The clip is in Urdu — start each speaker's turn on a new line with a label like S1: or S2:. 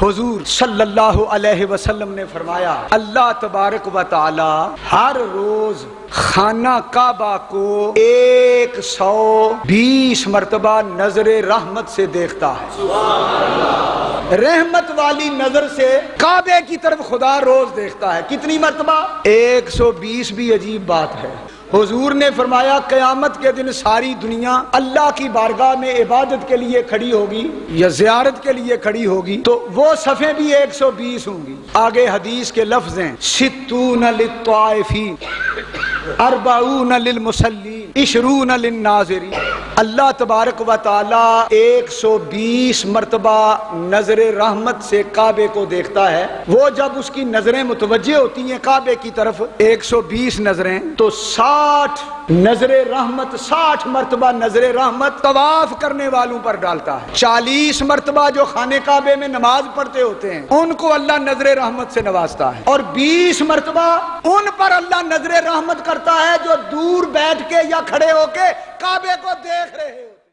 S1: حضور صلی اللہ علیہ وسلم نے فرمایا اللہ تبارک و تعالی ہر روز خانہ کعبہ کو 120 مرتبہ نظر رحمت سے دیکھتا ہے۔ رحمت والی نظر سے کعبے کی طرف خدا روز دیکھتا ہے۔ کتنی مرتبہ؟ 120 بھی عجیب بات ہے۔ حضور نے فرمایا قیامت کے دن ساری دنیا اللہ کی بارگاہ میں عبادت کے لیے کھڑی ہوگی یا زیارت کے لیے کھڑی ہوگی تو وہ صفیں بھی 120 ہوں گی۔ آگے حدیث کے لفظ ہیں 60 للطائفین 40 للمصلین 20 للناظرین۔ اللہ تبارک و تعالی 120 مرتبہ نظر رحمت سے کعبے کو دیکھتا ہے۔ وہ جب اس کی نظریں متوجہ ہوتی ہیں کعبے کی طرف 120 نظریں تو 60 نظر رحمت 60 مرتبہ نظر رحمت طواف کرنے والوں پر ڈالتا ہے۔ 40 مرتبہ جو خانے کعبے میں نماز پڑھتے ہوتے ہیں ان کو اللہ نظر رحمت سے نوازتا ہے، اور 20 مرتبہ ان پر اللہ نظر رحمت کرتا ہے جو دور بیٹھ کے یا کھڑے ہو کے کعبے کو دیکھ رہے ہو۔